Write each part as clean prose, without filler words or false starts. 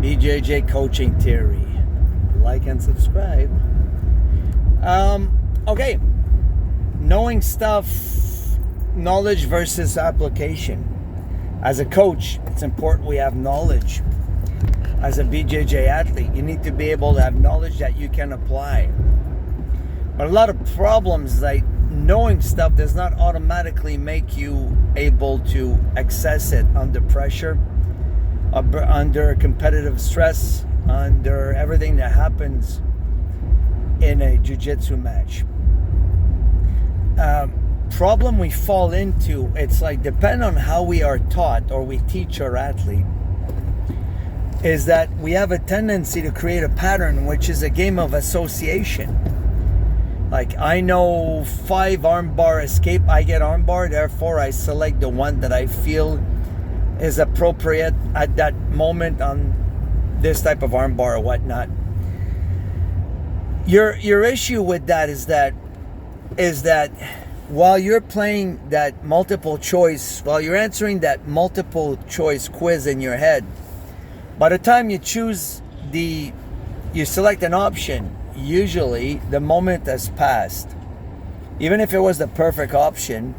BJJ Coaching Theory. Like and subscribe. Okay. Knowing stuff, knowledge versus application. As a coach, it's important we have knowledge. As a BJJ athlete, you need to be able to have knowledge that you can apply. But a lot of problems, like knowing stuff does not automatically make you able to access it under pressure, under competitive stress, under everything that happens in a jiu-jitsu match. Problem we fall into, it's like, depending on how we are taught or we teach our athlete, is that we have a tendency to create a pattern, which is a game of association. Like, I know 5 armbar escape, I get armbar, therefore I select the one that I feel is appropriate at that moment on this type of armbar or whatnot. Your issue with that is that while you're playing that multiple choice, while you're answering that multiple choice quiz in your head, by the time you select an option, usually the moment has passed. Even if it was the perfect option,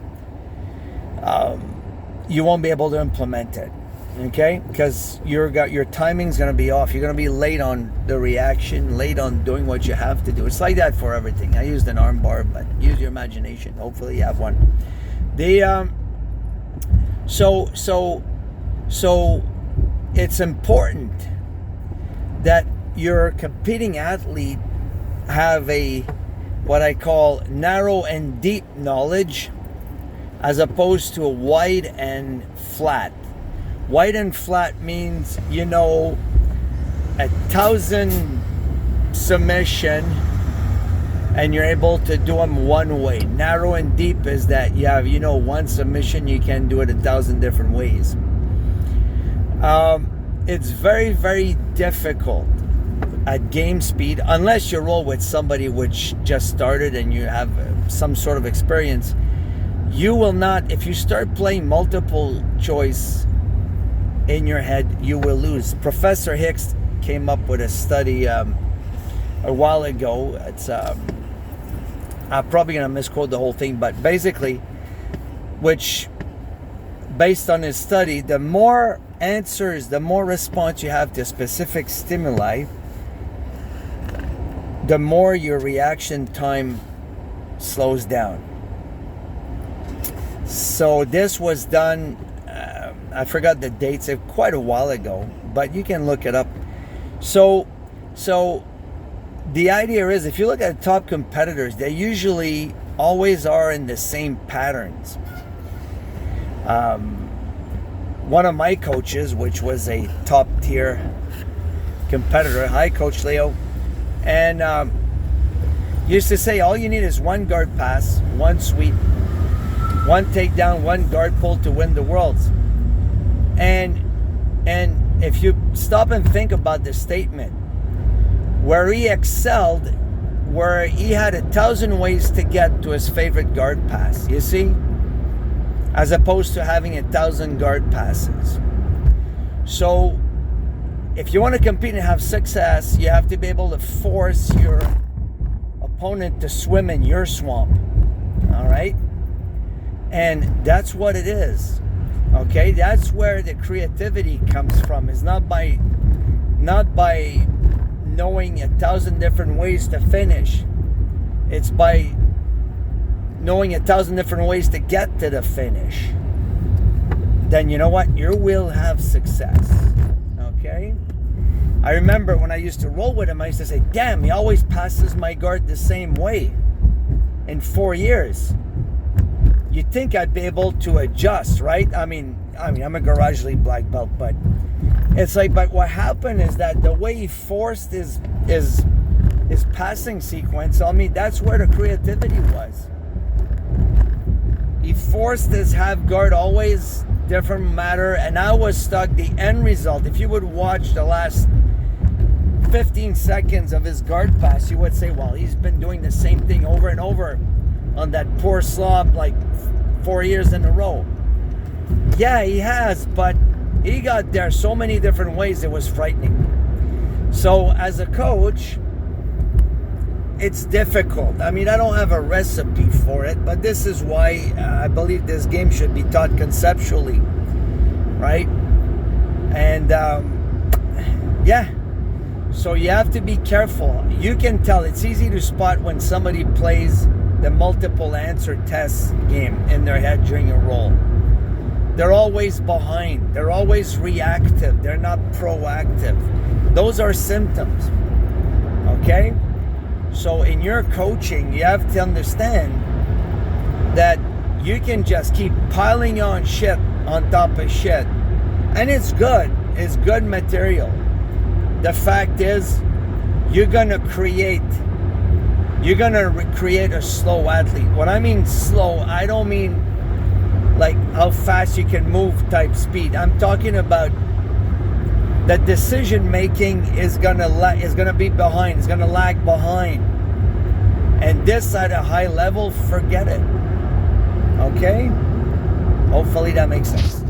you won't be able to implement it, okay? Because your timing's going to be off. You're going to be late on the reaction, late on doing what you have to do. It's like that for everything. I used an arm bar, but use your imagination. Hopefully you have one. So it's important that your competing athlete have what I call narrow and deep knowledge, as opposed to a wide and flat. Wide and flat means you know 1,000 submission and you're able to do them one way. Narrow and deep is that you have one submission, you can do it 1,000 different ways. It's very, very difficult at game speed, unless you roll with somebody which just started and you have some sort of experience. You will not, if you start playing multiple choice in your head, you will lose. Professor Hicks came up with a study a while ago. It's I'm probably going to misquote the whole thing, but basically, which based on his study, the more answers, the more response you have to specific stimuli, the more your reaction time slows down. So this was done, I forgot the dates, quite a while ago, but you can look it up. So the idea is, if you look at top competitors, they usually always are in the same patterns. One of my coaches, which was a top tier competitor, hi Coach Leo, and used to say all you need is one guard pass, one sweep, one takedown, one guard pull to win the worlds. And if you stop and think about the statement, where he excelled, where he had 1,000 ways to get to his favorite guard pass, you see, as opposed to having 1,000 guard passes. So if you want to compete and have success, you have to be able to force your opponent to swim in your swamp. All right? And that's what it is. Okay? That's where the creativity comes from. It's not by knowing 1,000 different ways to finish. It's by knowing 1,000 different ways to get to the finish. Then you know what? You will have success. Okay? I remember when I used to roll with him, I used to say, damn, he always passes my guard the same way in 4 years. You'd think I'd be able to adjust, right? I mean, I'm a Garage League black belt, but it's like, but what happened is that the way he forced his passing sequence, I mean, that's where the creativity was. He forced his half guard always different matter, and I was stuck. The end result, if you would watch the last 15 seconds of his guard pass, you would say, well, he's been doing the same thing over and over on that poor slob like 4 years in a row. Yeah, he has, but He got there so many different ways, it was frightening. So as a coach, it's difficult. I mean, I don't have a recipe for it, but this is why I believe this game should be taught conceptually, right? And yeah, so you have to be careful. You can tell, it's easy to spot when somebody plays the multiple answer test game in their head during a roll. They're always behind. They're always reactive. They're not proactive. Those are symptoms, okay? So in your coaching, you have to understand that you can just keep piling on shit on top of shit. And it's good. It's good material. The fact is, you're gonna create a slow athlete. When I mean slow, I don't mean like how fast you can move type speed. I'm talking about the decision making is gonna be behind. It's gonna lag behind. And this at a high level, forget it. Okay? Hopefully that makes sense.